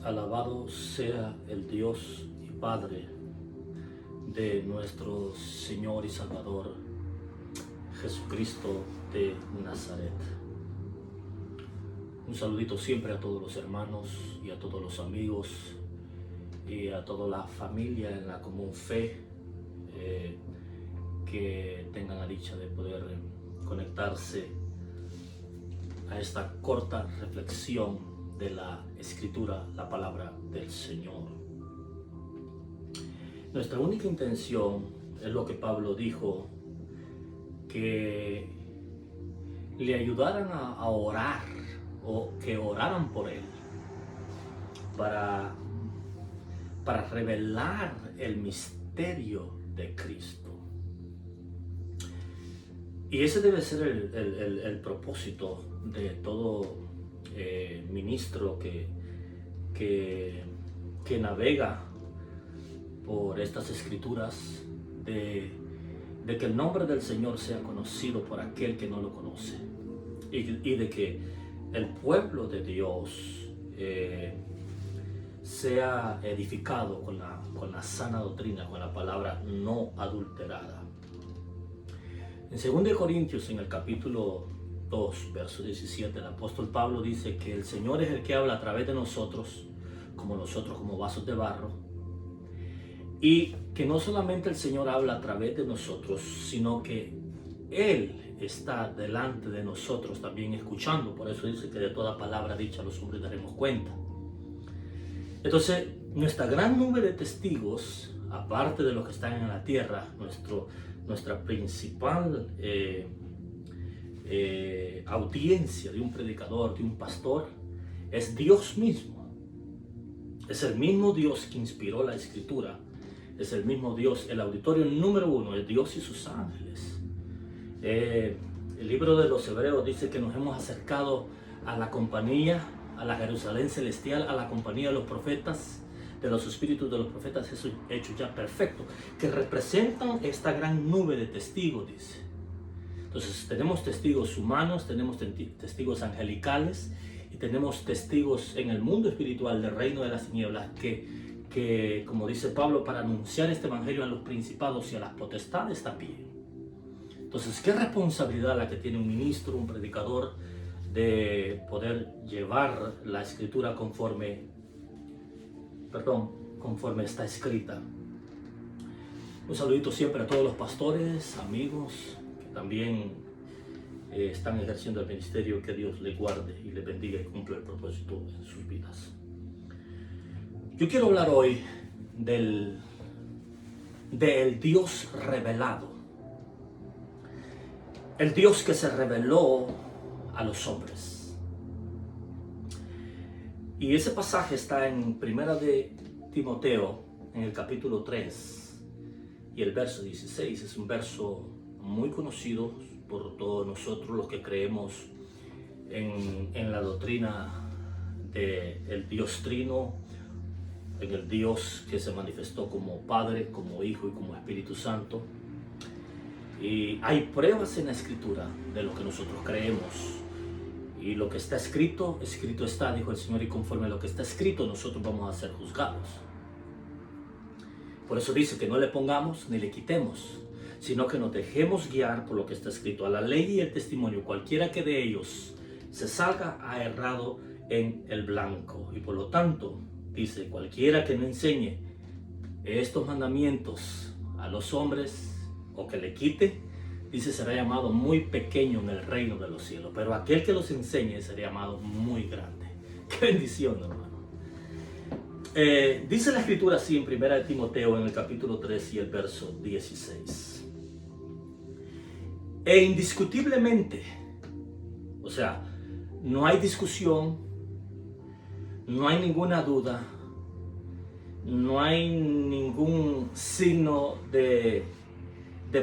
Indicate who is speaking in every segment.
Speaker 1: Alabado sea el Dios y Padre de nuestro Señor y Salvador Jesucristo de Nazaret. Un saludito siempre a todos los hermanos y a todos los amigos y a toda la familia en la común fe, que tengan la dicha de poder conectarse a esta corta reflexión de la Escritura, la palabra del Señor. Nuestra única intención es lo que Pablo dijo, que le ayudaran a orar o que oraran por él para revelar el misterio de Cristo. Y ese debe ser el propósito de todo ministro que navega por estas escrituras, de que el nombre del Señor sea conocido por aquel que no lo conoce, y de que el pueblo de Dios sea edificado con la sana doctrina, con la palabra no adulterada. En 2 Corintios, en el capítulo 2, verso 17, el apóstol Pablo dice que el Señor es el que habla a través de nosotros como vasos de barro, y que no solamente el Señor habla a través de nosotros, sino que Él está delante de nosotros también escuchando. Por eso dice que de toda palabra dicha los hombres daremos cuenta. Entonces, nuestra gran nube de testigos, aparte de los que están en la tierra, nuestra principal audiencia de un predicador, de un pastor, es Dios mismo. Es el mismo Dios que inspiró la Escritura. Es el mismo Dios. El auditorio número uno es Dios y sus ángeles. El libro de los Hebreos dice que nos hemos acercado a la compañía, a la Jerusalén celestial, a la compañía de los profetas, de los espíritus de los profetas hechos ya perfectos, que representan esta gran nube de testigos, dice. Entonces tenemos testigos humanos, tenemos testigos angelicales y tenemos testigos en el mundo espiritual del reino de las tinieblas que, como dice Pablo, para anunciar este evangelio a los principados y a las potestades también. Entonces, ¿qué responsabilidad la que tiene un ministro, un predicador, de poder llevar la Escritura conforme está escrita? Un saludito siempre a todos los pastores, amigos, que también están ejerciendo el ministerio. Que Dios les guarde y les bendiga y cumpla el propósito en sus vidas. Yo quiero hablar hoy del Dios revelado. El Dios que se reveló a los hombres. Y ese pasaje está en Primera de Timoteo, en el capítulo 3 y el verso 16. Es un verso muy conocido por todos nosotros los que creemos en la doctrina del Dios Trino, en el Dios que se manifestó como Padre, como Hijo y como Espíritu Santo. Y hay pruebas en la Escritura de lo que nosotros creemos. Y lo que está escrito, escrito está, dijo el Señor, y conforme a lo que está escrito nosotros vamos a ser juzgados. Por eso dice que no le pongamos ni le quitemos, sino que nos dejemos guiar por lo que está escrito. A la ley y el testimonio, cualquiera que de ellos se salga ha errado en el blanco. Y por lo tanto, dice, cualquiera que no enseñe estos mandamientos a los hombres o que le quite, dice, será llamado muy pequeño en el reino de los cielos, pero aquel que los enseñe será llamado muy grande. ¡Qué bendición, hermano! Dice la Escritura así en 1 Timoteo, en el capítulo 3 y el verso 16. E indiscutiblemente, o sea, no hay discusión, no hay ninguna duda, no hay ningún signo de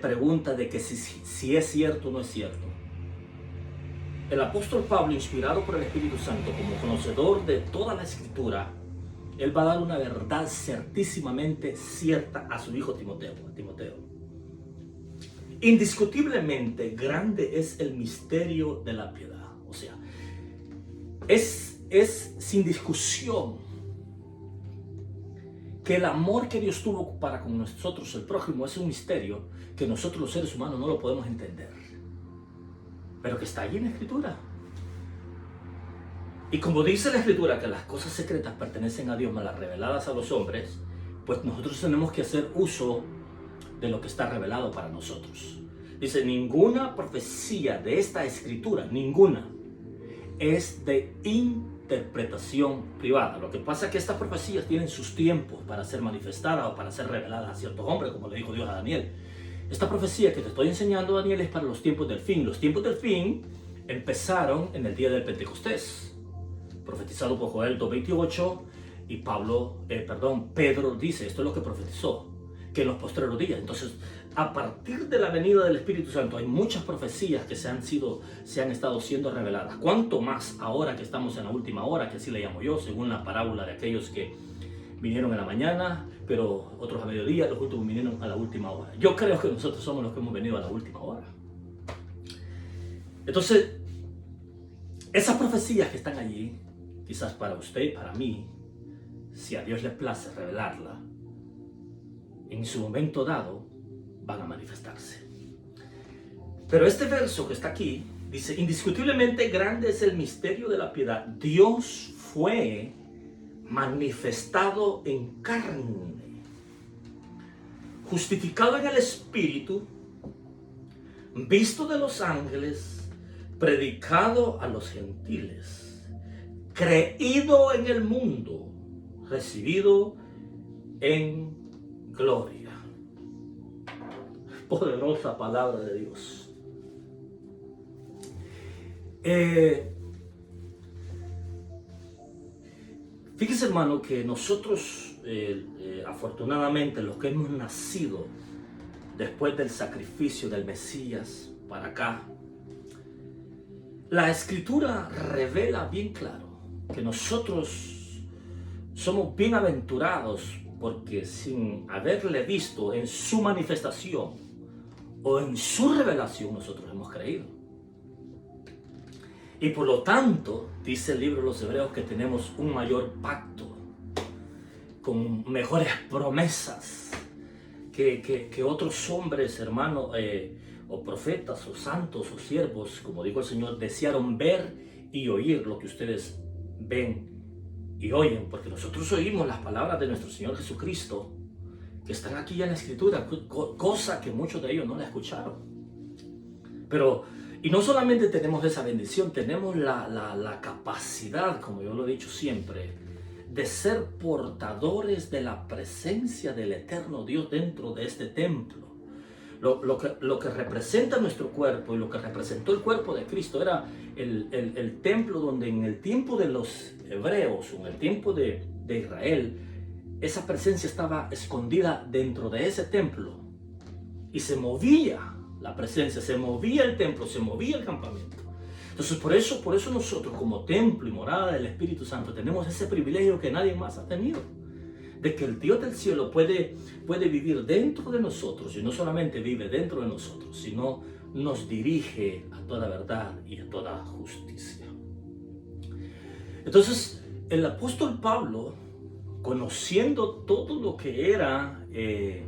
Speaker 1: pregunta de que si es cierto o no es cierto. El apóstol Pablo, inspirado por el Espíritu Santo, como conocedor de toda la Escritura, él va a dar una verdad certísimamente cierta a su hijo Timoteo. Indiscutiblemente grande es el misterio de la piedad. O sea, es sin discusión que el amor que Dios tuvo para con nosotros, el prójimo, es un misterio que nosotros los seres humanos no lo podemos entender, pero que está allí en la Escritura. Y como dice la Escritura que las cosas secretas pertenecen a Dios, mas las reveladas a los hombres, pues nosotros tenemos que hacer uso de lo que está revelado para nosotros. Dice, ninguna profecía de esta Escritura, ninguna, es de interpretación privada. Lo que pasa es que estas profecías tienen sus tiempos para ser manifestadas o para ser reveladas a ciertos hombres, como le dijo Dios a Daniel. Esta profecía que te estoy enseñando, Daniel, es para los tiempos del fin. Los tiempos del fin empezaron en el día del Pentecostés, profetizado por Joel 2:28, y Pedro dice, esto es lo que profetizó, que en los postreros días. Entonces, a partir de la venida del Espíritu Santo hay muchas profecías que se han estado siendo reveladas. Cuanto más ahora que estamos en la última hora, que así le llamo yo, según la parábola de aquellos que vinieron en la mañana, pero otros a mediodía, los últimos vinieron a la última hora. Yo creo que nosotros somos los que hemos venido a la última hora. Entonces, esas profecías que están allí, quizás para usted, para mí, si a Dios le place revelarla, en su momento dado van a manifestarse. Pero este verso que está aquí dice, indiscutiblemente grande es el misterio de la piedad. Dios fue manifestado en carne, justificado en el Espíritu, visto de los ángeles, predicado a los gentiles, creído en el mundo, recibido en gloria. Poderosa palabra de Dios. Fíjese, hermano, que nosotros, afortunadamente, los que hemos nacido después del sacrificio del Mesías para acá, la Escritura revela bien claro que nosotros somos bienaventurados porque sin haberle visto en su manifestación o en su revelación, nosotros hemos creído. Y por lo tanto, dice el libro de los Hebreos que tenemos un mayor pacto, con mejores promesas que otros hombres, hermanos, o profetas, o santos, o siervos, como dijo el Señor, desearon ver y oír lo que ustedes ven y oyen, porque nosotros oímos las palabras de nuestro Señor Jesucristo, que están aquí ya en la Escritura, cosa que muchos de ellos no la escucharon. Pero, y no solamente tenemos esa bendición, tenemos la capacidad, como yo lo he dicho siempre, de ser portadores de la presencia del eterno Dios dentro de este templo. Lo que representa nuestro cuerpo y lo que representó el cuerpo de Cristo era el templo donde en el tiempo de los hebreos, o en el tiempo de Israel, esa presencia estaba escondida dentro de ese templo y se movía la presencia, se movía el templo, se movía el campamento. Entonces por eso nosotros como templo y morada del Espíritu Santo tenemos ese privilegio que nadie más ha tenido, de que el Dios del cielo puede vivir dentro de nosotros, y no solamente vive dentro de nosotros, sino nos dirige a toda verdad y a toda justicia. Entonces el apóstol Pablo, conociendo todo lo que era el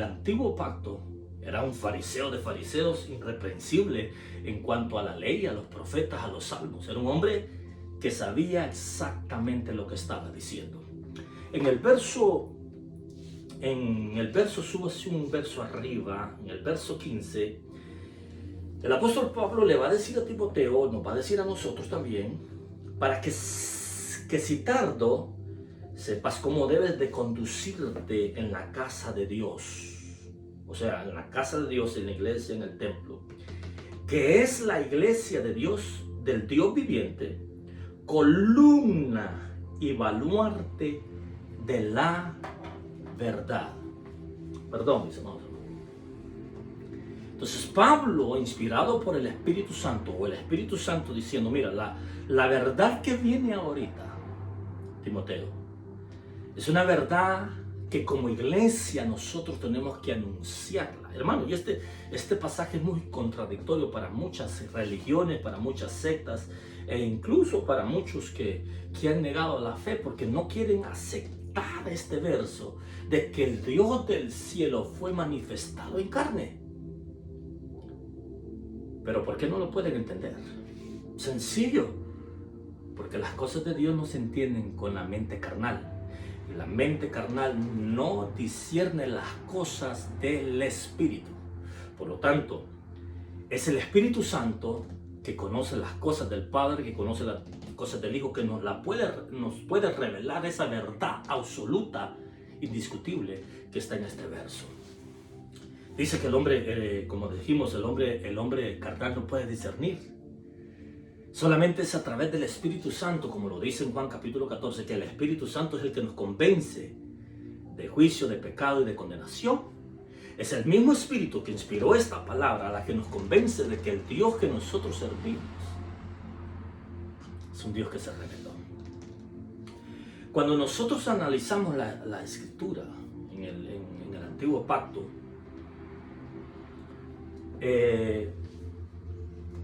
Speaker 1: antiguo pacto, era un fariseo de fariseos, irreprensible en cuanto a la ley, a los profetas, a los salmos. Era un hombre que sabía exactamente lo que estaba diciendo. En el verso, súbase un verso arriba, en el verso 15, el apóstol Pablo le va a decir a Timoteo, nos va a decir a nosotros también, para que si tardo, sepas cómo debes de conducirte en la casa de Dios. O sea, en la casa de Dios, en la iglesia, en el templo, que es la iglesia de Dios, del Dios viviente, columna y baluarte de la verdad. Perdón, mis hermanos. Entonces Pablo, inspirado por el Espíritu Santo, o el Espíritu Santo diciendo, mira, la verdad que viene ahorita, Timoteo, es una verdad que como iglesia nosotros tenemos que anunciarla. Hermano, y este pasaje es muy contradictorio para muchas religiones, para muchas sectas e incluso para muchos que han negado la fe porque no quieren aceptar este verso de que el Dios del cielo fue manifestado en carne. Pero ¿por qué no lo pueden entender? Sencillo, porque las cosas de Dios no se entienden con la mente carnal. La mente carnal no discierne las cosas del Espíritu. Por lo tanto, es el Espíritu Santo que conoce las cosas del Padre, que conoce las cosas del Hijo, que nos puede revelar esa verdad absoluta, indiscutible, que está en este verso. Dice que el hombre, como dijimos, el hombre carnal no puede discernir. Solamente es a través del Espíritu Santo, como lo dice en Juan capítulo 14, que el Espíritu Santo es el que nos convence de juicio, de pecado y de condenación. Es el mismo Espíritu que inspiró esta palabra, la que nos convence de que el Dios que nosotros servimos es un Dios que se reveló. Cuando nosotros analizamos la Escritura en el Antiguo Pacto,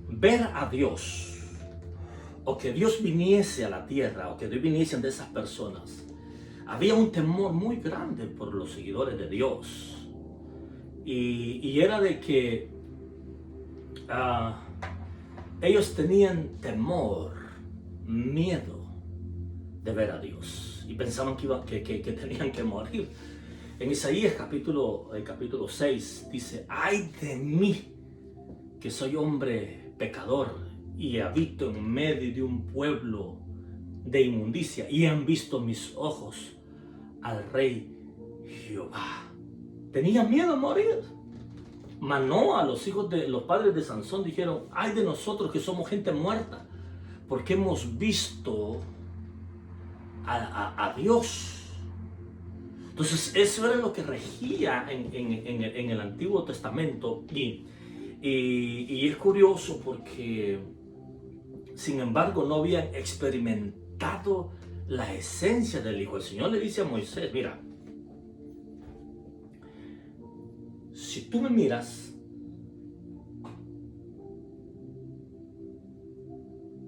Speaker 1: ver a Dios, o que Dios viniese a la tierra, o que Dios viniesen de esas personas, había un temor muy grande por los seguidores de Dios. Y era de que ellos tenían temor, miedo de ver a Dios. Y pensaban que tenían que morir. En Isaías capítulo 6 dice: ¡ay de mí, que soy hombre pecador y habito en medio de un pueblo de inmundicia, y han visto mis ojos al Rey Jehová! Tenían miedo a morir. Manoa, los padres de Sansón, dijeron: ¡ay de nosotros que somos gente muerta! Porque hemos visto a Dios. Entonces eso era lo que regía en el Antiguo Testamento. Y es curioso porque, sin embargo, no habían experimentado la esencia del Hijo. El Señor le dice a Moisés: mira, si tú me miras,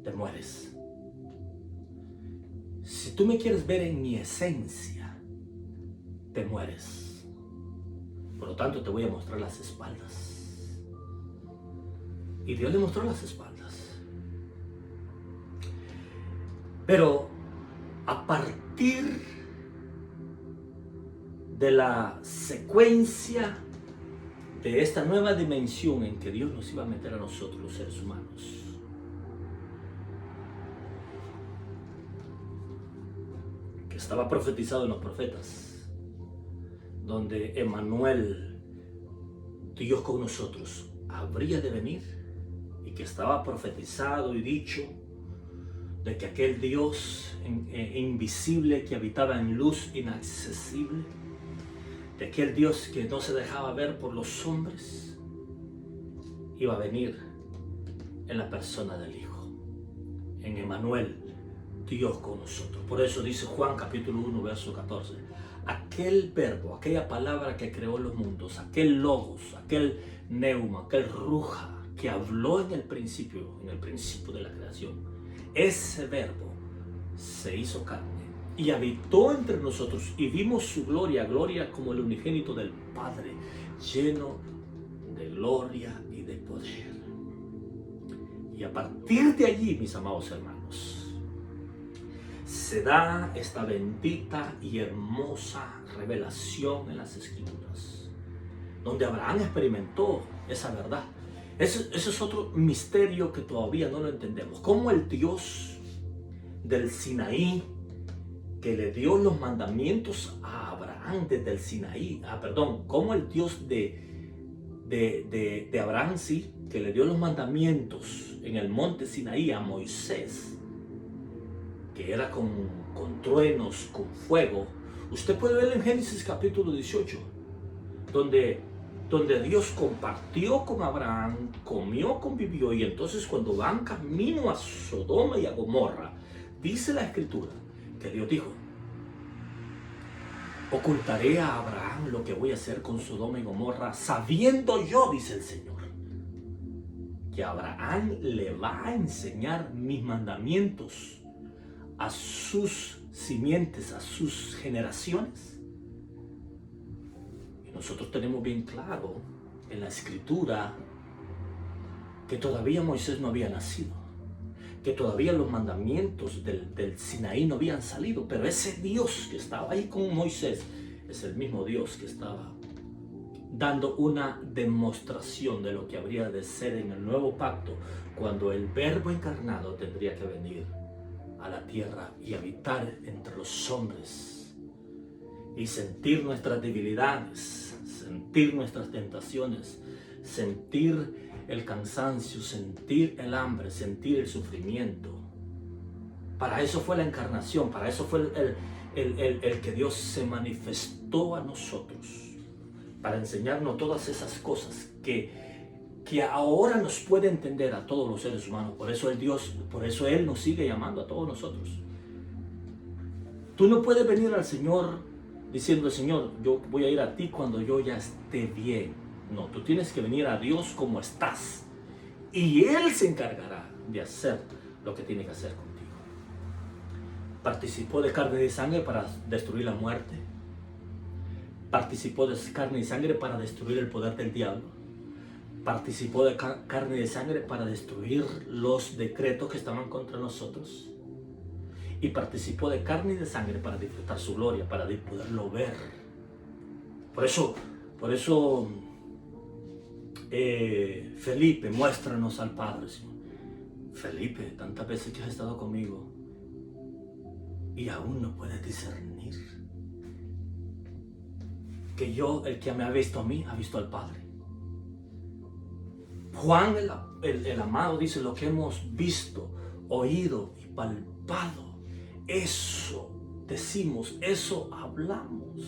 Speaker 1: te mueres. Si tú me quieres ver en mi esencia, te mueres. Por lo tanto, te voy a mostrar las espaldas. Y Dios le mostró las espaldas. Pero a partir de la secuencia de esta nueva dimensión en que Dios nos iba a meter a nosotros, los seres humanos, que estaba profetizado en los profetas, donde Emmanuel, Dios con nosotros, habría de venir, y que estaba profetizado y dicho de que aquel Dios invisible que habitaba en luz inaccesible, de aquel Dios que no se dejaba ver por los hombres, iba a venir en la persona del Hijo, en Emmanuel, Dios con nosotros. Por eso dice Juan capítulo 1 verso 14: aquel verbo, aquella palabra que creó los mundos, aquel logos, aquel neuma, aquel ruja que habló en el principio de la creación, ese verbo se hizo carne y habitó entre nosotros, y vimos su gloria, gloria como el unigénito del Padre, lleno de gloria y de poder. Y a partir de allí, mis amados hermanos, se da esta bendita y hermosa revelación en las Escrituras, donde Abraham experimentó esa verdad. Ese es otro misterio que todavía no lo entendemos. Cómo el Dios del Sinaí, que le dio los mandamientos a Abraham desde el Sinaí, cómo el Dios de Abraham, sí, que le dio los mandamientos en el monte Sinaí a Moisés, que era con truenos, con fuego. Usted puede ver en Génesis capítulo 18, donde Dios compartió con Abraham, comió, convivió, y entonces cuando van camino a Sodoma y a Gomorra, dice la Escritura que Dios dijo: Ocultaré a Abraham lo que voy a hacer con Sodoma y Gomorra, sabiendo yo, dice el Señor, que Abraham le va a enseñar mis mandamientos a sus simientes, a sus generaciones. Y nosotros tenemos bien claro en la Escritura que todavía Moisés no había nacido, que todavía los mandamientos del Sinaí no habían salido, pero ese Dios que estaba ahí con Moisés es el mismo Dios que estaba dando una demostración de lo que habría de ser en el nuevo pacto, cuando el Verbo encarnado tendría que venir a la tierra y habitar entre los hombres y sentir nuestras debilidades, sentir nuestras tentaciones, sentir el cansancio, sentir el hambre, sentir el sufrimiento. Para eso fue la encarnación, para eso fue el que Dios se manifestó a nosotros, para enseñarnos todas esas cosas que ahora nos puede entender a todos los seres humanos. Por eso Él nos sigue llamando a todos nosotros. Tú no puedes venir al Señor diciendo: Señor, yo voy a ir a ti cuando yo ya esté bien. No, tú tienes que venir a Dios como estás, y Él se encargará de hacer lo que tiene que hacer contigo. Participó de carne y sangre para destruir la muerte. Participó de carne y sangre para destruir el poder del diablo. Participó de carne y sangre para destruir los decretos que estaban contra nosotros. Y participó de carne y de sangre para disfrutar su gloria, para poderlo ver. Por eso Felipe, muéstranos al Padre, Señor. Felipe, tantas veces que has estado conmigo y aún no puedes discernir que el que me ha visto a mí, ha visto al Padre. Juan el amado dice: lo que hemos visto, oído y palpado, eso decimos, eso hablamos.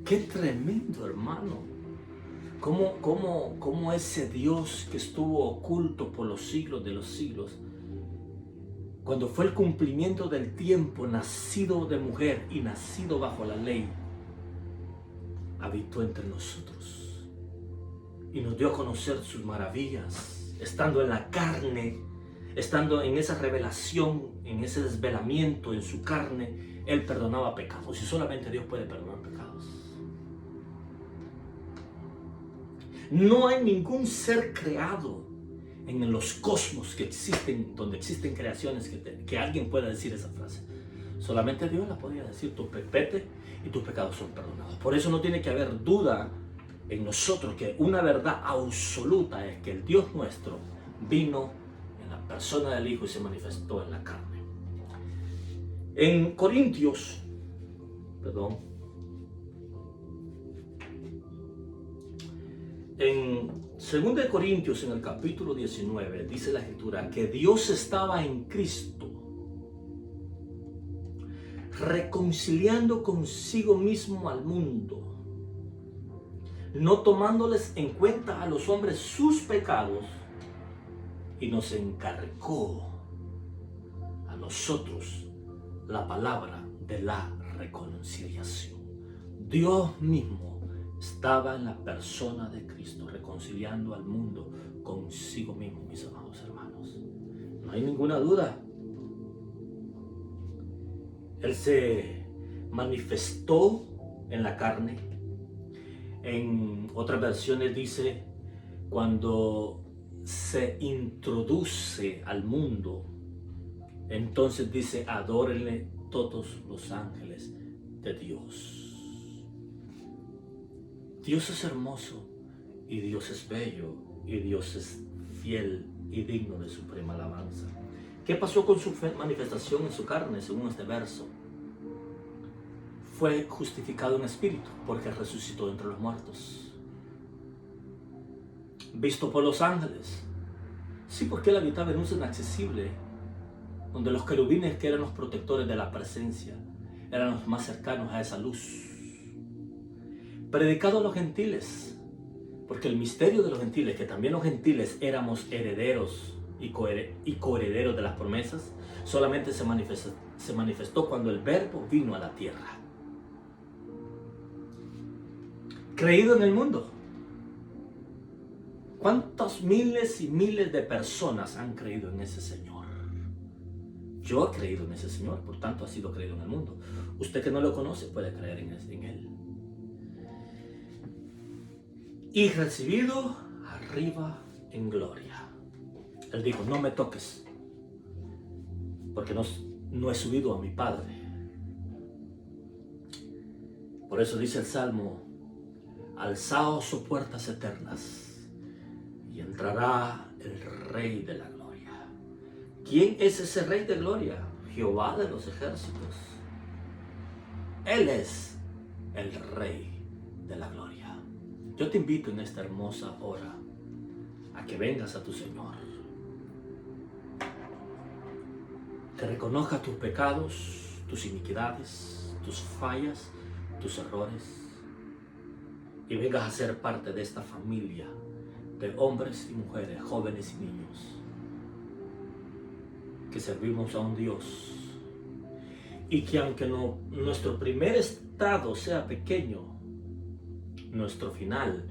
Speaker 1: Qué tremendo, hermano. ¿Cómo ese Dios que estuvo oculto por los siglos de los siglos, cuando fue el cumplimiento del tiempo, nacido de mujer y nacido bajo la ley, habitó entre nosotros y nos dio a conocer sus maravillas, estando en la carne, estando en esa revelación, en ese desvelamiento en su carne? Él perdonaba pecados, y solamente Dios puede perdonar pecados. No hay ningún ser creado en los cosmos que existen, donde existen creaciones, que alguien pueda decir esa frase. Solamente Dios la podía decir: tu vete y tus pecados son perdonados. Por eso no tiene que haber duda en nosotros que una verdad absoluta es que el Dios nuestro vino en la persona del Hijo y se manifestó en la carne. En Corintios, en 2 Corintios, en el capítulo 19, dice la Escritura que Dios estaba en Cristo, reconciliando consigo mismo al mundo, no tomándoles en cuenta a los hombres sus pecados, y nos encargó a nosotros la palabra de la reconciliación. Dios mismo estaba en la persona de Cristo, reconciliando al mundo consigo mismo, mis amados hermanos. No hay ninguna duda. Él se manifestó en la carne. En otras versiones dice: cuando se introduce al mundo, entonces dice: adórenle todos los ángeles de Dios. Dios es hermoso, y Dios es bello, y Dios es fiel y digno de suprema alabanza. ¿Qué pasó con su manifestación en su carne, según este verso? Fue justificado en espíritu, porque resucitó entre los muertos. Visto por los ángeles. Sí, porque él habitaba en un seno inaccesible, donde los querubines, que eran los protectores de la presencia, eran los más cercanos a esa luz. Predicado a los gentiles, porque el misterio de los gentiles, que también los gentiles éramos herederos y coherederos de las promesas, solamente se manifestó cuando el Verbo vino a la tierra. creído en el mundo? ¿Cuántos miles y miles de personas han creído en ese Señor? Yo he creído en ese Señor, por tanto ha sido creído en el mundo. Usted que no lo conoce puede creer en Él. Y recibido arriba en gloria. Él dijo, no me toques, porque no he subido a mi Padre. Por eso dice el Salmo, alzaos sus puertas eternas, y entrará el Rey de la Gloria. ¿Quién es ese Rey de Gloria? Jehová de los ejércitos. Él es el Rey de la Gloria. Yo te invito en esta hermosa hora a que vengas a tu Señor, que reconozca tus pecados, tus iniquidades, tus fallas, tus errores, y vengas a ser parte de esta familia de hombres y mujeres, jóvenes y niños, que servimos a un Dios, y que aunque nuestro primer estado sea pequeño, nuestro final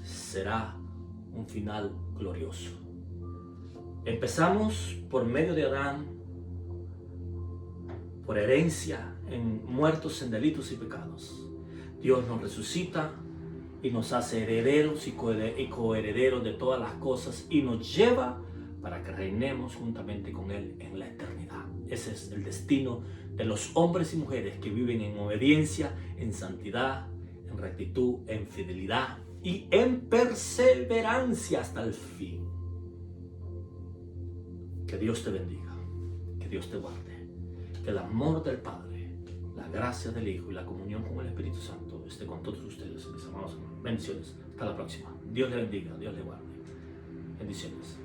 Speaker 1: será un final glorioso. Empezamos por medio de Adán, por herencia, muertos en delitos y pecados. Dios nos resucita y nos hace herederos y coherederos de todas las cosas, y nos lleva para que reinemos juntamente con Él en la eternidad. Ese es el destino de los hombres y mujeres que viven en obediencia, en santidad, en rectitud, en fidelidad y en perseverancia hasta el fin. Que Dios te bendiga, que Dios te guarde, que el amor del Padre, la gracia del Hijo y la comunión con el Espíritu Santo esté con todos ustedes, mis amados. Bendiciones. Hasta la próxima. Dios le bendiga, Dios le guarde. Bendiciones.